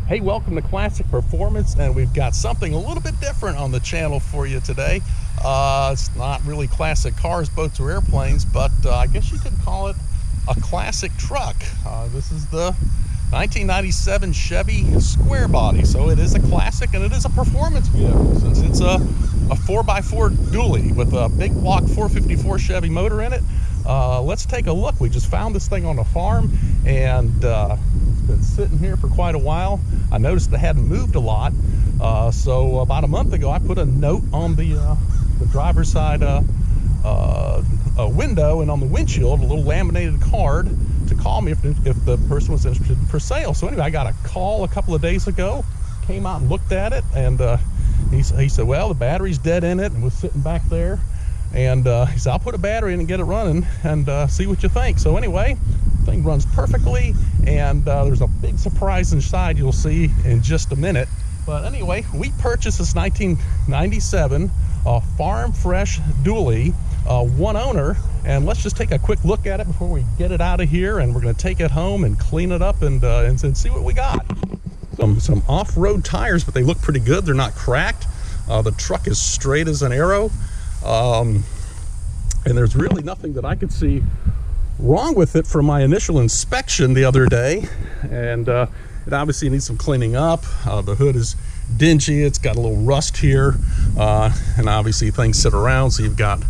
Hey, welcome to Classic Performance, and we've got something a little bit different on the channel for you today. It's not really classic cars, boats, or airplanes, but I guess you could call it a classic truck. This is the 1997 Chevy Square Body, so it is a classic and it is a performance vehicle since it's a 4x4 dually with a big block 454 Chevy motor in it. Let's take a look. We just found this thing on a farm, and it's been sitting here for quite a while. I noticed it hadn't moved a lot, so about a month ago I put a note on the driver's side window and on the windshield, a little laminated card to call me if the person was interested for sale. So anyway, I got a call a couple of days ago, came out and looked at it, and he said, well, the battery's dead in it, and was sitting back there. And he said, I'll put a battery in and get it running and see what you think. So anyway, the thing runs perfectly, and there's a big surprise inside you'll see in just a minute. But anyway, we purchased this 1997 Farm Fresh Dually, one owner, and let's just take a quick look at it before we get it out of here, and we're going to take it home and clean it up and see what we got. Some off-road tires, but they look pretty good. They're not cracked. The truck is straight as an arrow. And there's really nothing that I could see wrong with it from my initial inspection the other day. And it obviously needs some cleaning up. The hood is dingy, it's got a little rust here, and obviously things sit around, so you've got,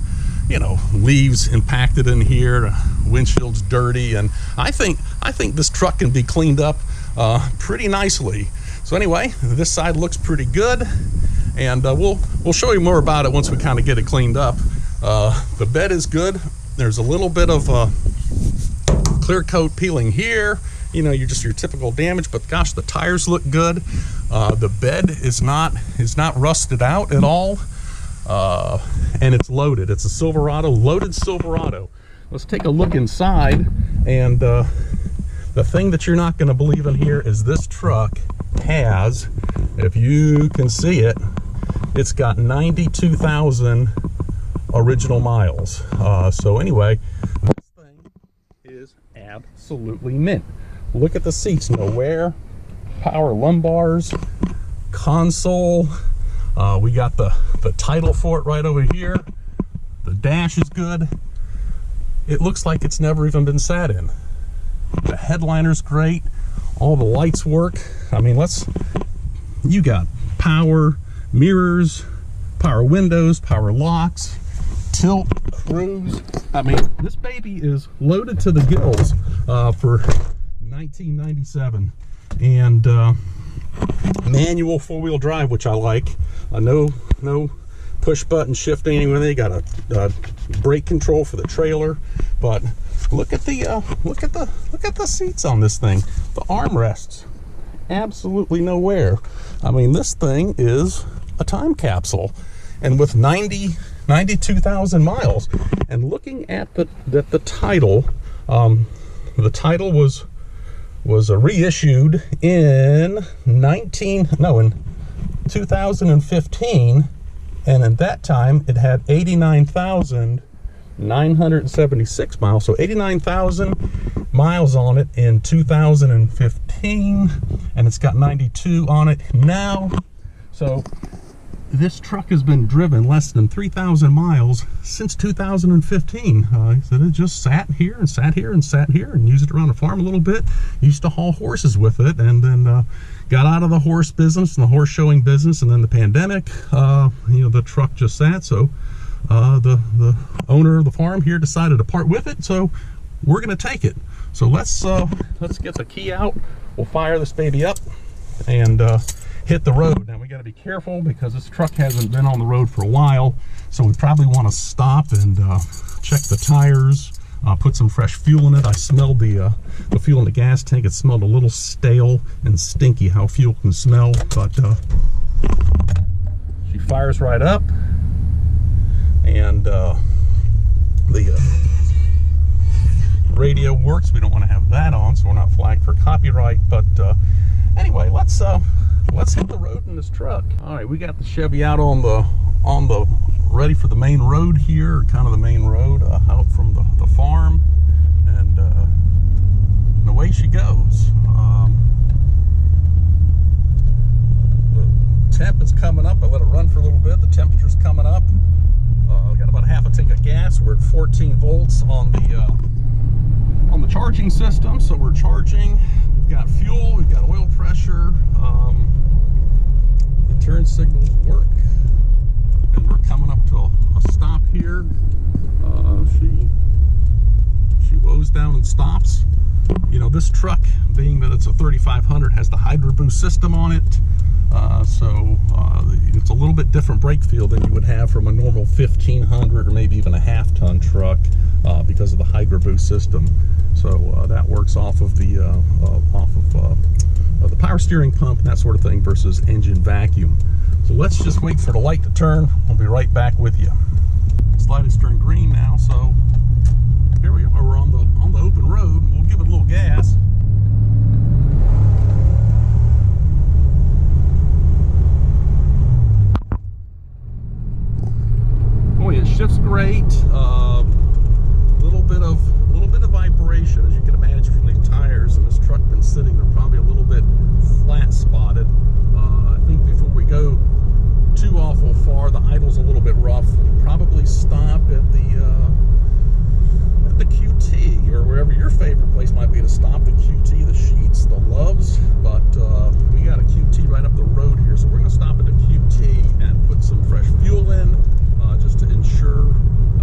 you know, leaves impacted in here, windshield's dirty, and I think this truck can be cleaned up pretty nicely. So anyway, this side looks pretty good, and we'll show you more about it once we kind of get it cleaned up. The bed is good. There's a little bit of clear coat peeling here, you know, your typical damage, but gosh, the tires look good. The bed is not rusted out at all, and it's loaded. It's a Silverado, loaded Silverado. Let's take a look inside, and the thing that you're not going to believe in here is this truck has, if you can see it, it's got 92,000 original miles. So anyway, this thing is absolutely mint. Look at the seats, no wear, power lumbars, console. We got the title for it right over here. The dash is good. It looks like it's never even been sat in. The headliner's great. All the lights work. I mean, you got power mirrors, power windows, power locks, tilt, cruise. I mean, this baby is loaded to the gills for 1997, and manual four-wheel drive, which I like. No push button shifting anywhere. They got a brake control for the trailer, but look at the seats on this thing. The armrests, absolutely no wear. I mean, this thing is a time capsule, and with 92,000 miles. And looking at the title, the title was reissued in 2015, and at that time it had 89,976 miles. So 89,000 miles on it in 2015, and it's got 92 on it now. So this truck has been driven less than 3,000 miles since 2015. He said it just sat here and sat here and sat here and used it around the farm a little bit. Used to haul horses with it, and then got out of the horse business and the horse showing business, and then the pandemic, you know, the truck just sat. So the owner of the farm here decided to part with it, so we're going to take it. So let's get the key out. We'll fire this baby up and hit the road. Now we got to be careful because this truck hasn't been on the road for a while, so we probably want to stop and check the tires, put some fresh fuel in it. I smelled the fuel in the gas tank. It smelled a little stale and stinky, how fuel can smell, but she fires right up, and the radio works. We don't want to have that on, so we're not flagged for copyright, but anyway, let's hit the road in this truck. All right, we got the Chevy out on the ready for the main road here, kind of the main road out from the farm, and away she goes. temp is coming up. I let it run for a little bit. The temperature's coming up. We got about a half a tank of gas. We're at 14 volts on the charging system, so we're charging. We've got fuel, we've got oil pressure. The turn signals work, and we're coming up to a stop here. She woes down and stops. You know, this truck, being that it's a 3500, has the Hydro Boost system on it. So it's a little bit different brake feel than you would have from a normal 1500 or maybe even a half-ton truck because of the Hydro Boost system. So that works off of the power steering pump and that sort of thing versus engine vacuum. So let's just wait for the light to turn. I'll be right back with you. This light has turned green now, so here we are. We're on the open road, and we'll give it a little gas. Boy, it shifts great. Little bit of vibration, as you can imagine from these tires, and this truck been sitting. They're probably a little bit flat spotted. I think before we go too awful far, the idle's a little bit rough. We'll probably stop at the QT, or wherever your favorite place might be to stop. The QT, the Sheets, the Loves, but we got a QT right up the road here, so we're going to stop at the QT and put some fresh fuel in, just to ensure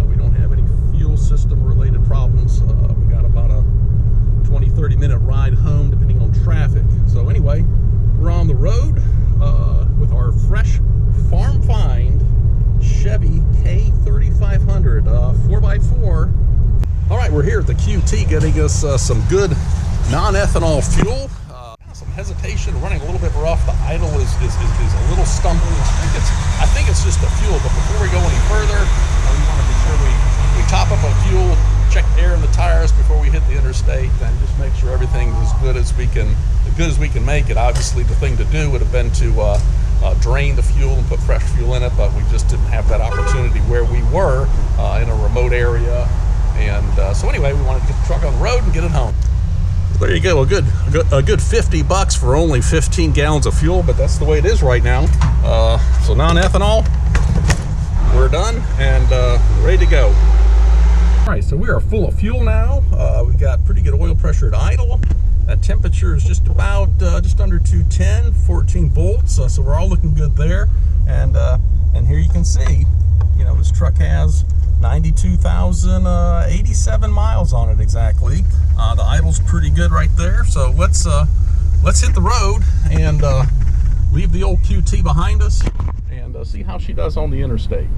we don't have any fuel system related problems. We got about a 20-30 minute ride home depending on traffic. So anyway, we're on the road with our fresh farm find Chevy K3500 4x4. All right, we're here at the QT getting us some good non-ethanol fuel. Some hesitation, running a little bit rough. The idle is a little stumbling. I think it's just the fuel. But before we go any further, we want to be sure we top up on fuel, check air in the tires before we hit the interstate, and just make sure everything's as good as we can make it. Obviously, the thing to do would have been to drain the fuel and put fresh fuel in it, but we just didn't have that opportunity where we were in a remote area. And so anyway, we wanted to get the truck on the road and get it home. There you go, a good 50 bucks for only 15 gallons of fuel, but that's the way it is right now. So non-ethanol, we're done and ready to go. All right, so we are full of fuel now. We've got pretty good oil pressure at idle. That temperature is just about just under 210, 14 volts. So we're all looking good there. And here you can see, you know, this truck has 92,087 miles on it exactly. The idle's pretty good right there. So let's hit the road and leave the old QT behind us and see how she does on the interstate.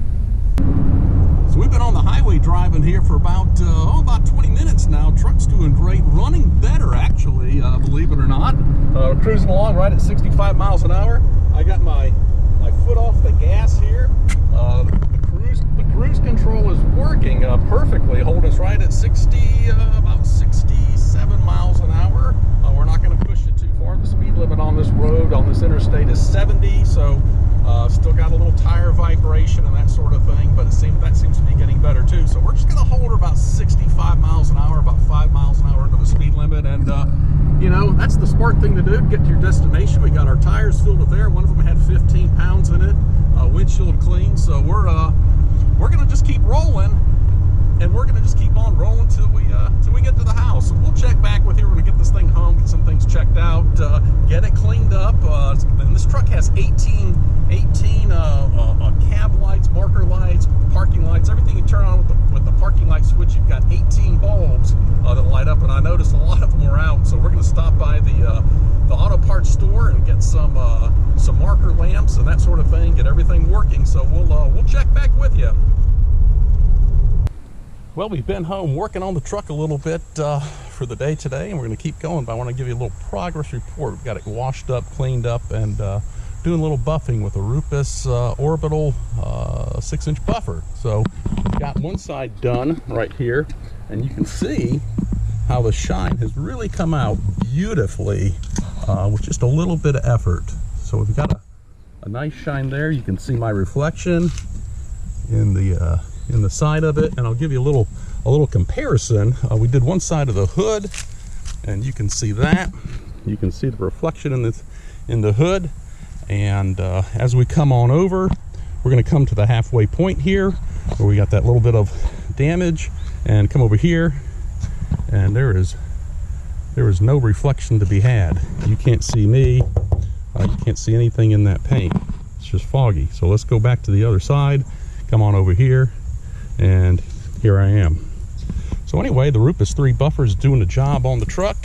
So we've been on the highway driving here for about 20 minutes now. Truck's doing great, running better actually, believe it or not. Cruising along right at 65 miles an hour. I got my foot off the gas here. The cruise control is working perfectly, holding us right at about 67 miles an hour. We're not going to push it too far. The speed limit on this road, on this interstate, is 70, so still got a little tire vibration and that sort of thing, but that seems to be getting better too. So we're just going to hold her about 65 miles an hour, about 5 miles an hour into the speed limit, and you know, that's the smart thing to do to get to your destination. We got our tires filled with air. One of them had 15 pounds in it, windshield clean. So we're going to just keep rolling, and we're going to just keep on rolling till we get to the house. So we'll check back with you. We're going to get this thing home, get some things checked out, get it cleaned up. And this truck has 18 cab lights, marker lights, parking lights, everything you turn on with the parking light switch. You've got 18 bulbs that light up, and I noticed a lot of them are out. So we're going to stop by the auto parts store and get some marker lamps and that sort of thing, get everything working. So we'll check back with you. Well, we've been home working on the truck a little bit for the day today, and we're going to keep going, but I want to give you a little progress report. We've got it washed up, cleaned up, and doing a little buffing with a Rupus Orbital 6-inch buffer. So we've got one side done right here, and you can see how the shine has really come out beautifully with just a little bit of effort. So we've got a nice shine there. You can see my reflection in the side of it, and I'll give you a little comparison. We did one side of the hood, and you can see that. You can see the reflection in the hood, And as we come on over, we're going to come to the halfway point here where we got that little bit of damage, and come over here, and there is no reflection to be had. You can't see me, you can't see anything in that paint. It's just foggy. So let's go back to the other side, come on over here, and here I am. So anyway, the Rupus 3 buffer is doing the job on the truck,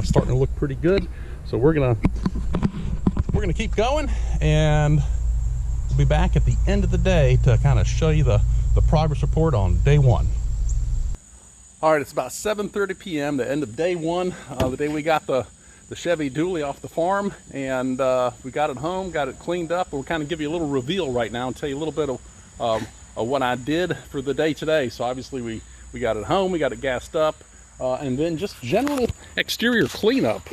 starting to look pretty good. So we're gonna keep going, and we'll be back at the end of the day to kind of show you the progress report on day one. All right, it's about 7:30 p.m., the end of day one, the day we got the Chevy dually off the farm, and we got it home, got it cleaned up. We'll kind of give you a little reveal right now and tell you a little bit of what I did for the day today. So obviously we got it home, we got it gassed up, and then just general exterior cleanup,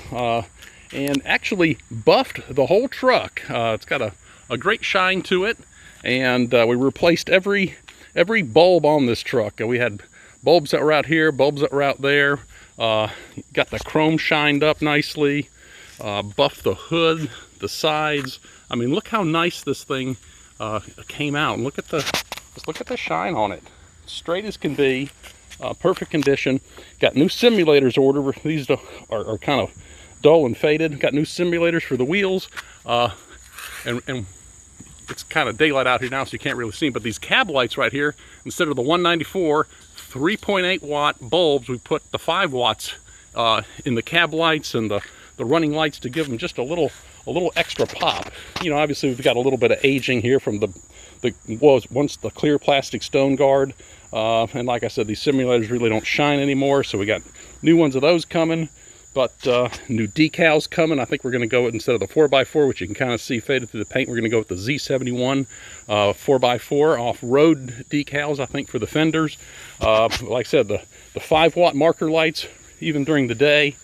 and actually buffed the whole truck. It's got a great shine to it, and we replaced every bulb on this truck. We had bulbs that were out here, bulbs that were out there. Got the chrome shined up nicely, buffed the hood, the sides. I mean, look how nice this thing came out. And just look at the shine on it. Straight as can be, perfect condition. Got new simulators ordered. These are kind of dull and faded. Got new simulators for the wheels, and it's kind of daylight out here now, so you can't really see them, but these cab lights right here, instead of the 194 3.8 watt bulbs, we put the 5 watts in the cab lights and the running lights to give them just a little extra pop. You know, obviously we've got a little bit of aging here from once the clear plastic stone guard, and like I said, these simulators really don't shine anymore, so we got new ones of those coming. But new decals coming. I think we're going to go with, instead of the 4x4, which you can kind of see faded through the paint, we're going to go with the Z71 4x4 off-road decals, I think, for the fenders. Like I said, the 5 watt marker lights, even during the day,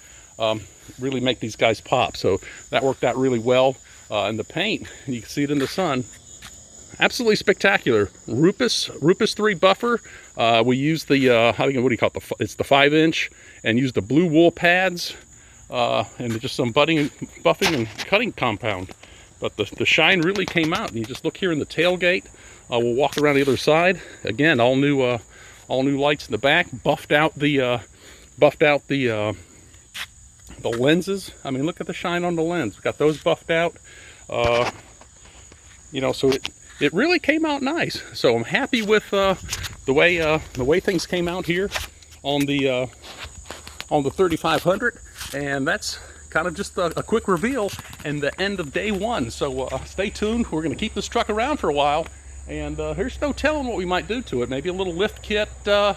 really make these guys pop. So that worked out really well. And the paint, you can see it in the sun. Absolutely spectacular. Rupus 3 buffer. We use the what do you call it? It's the 5-inch, and use the blue wool pads, and just some buffing and cutting compound. But the shine really came out, and you just look here in the tailgate. We'll walk around the other side. Again, all new lights in the back. Buffed out the lenses. I mean, look at the shine on the lens. We got those buffed out. You know, so it really came out nice. So I'm happy with the way things came out here on the 3500, and that's kind of just a quick reveal and the end of day one. So stay tuned. We're going to keep this truck around for a while, and there's no telling what we might do to it. Maybe a little lift kit. Yeah,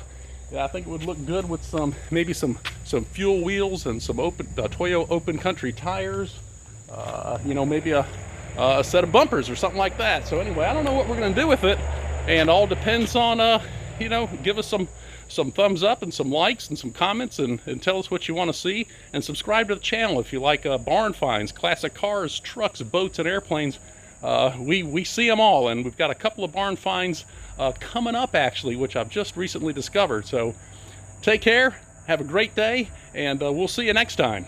I think it would look good with maybe some fuel wheels and some Toyo open country tires. You know, maybe a set of bumpers or something like that. So anyway, I don't know what we're going to do with it, and all depends on you know, give us some thumbs up and some likes and some comments, and tell us what you want to see, and subscribe to the channel if you like barn finds, classic cars, trucks, boats, and airplanes. We see them all, and we've got a couple of barn finds coming up actually, which I've just recently discovered. So take care, have a great day, and we'll see you next time.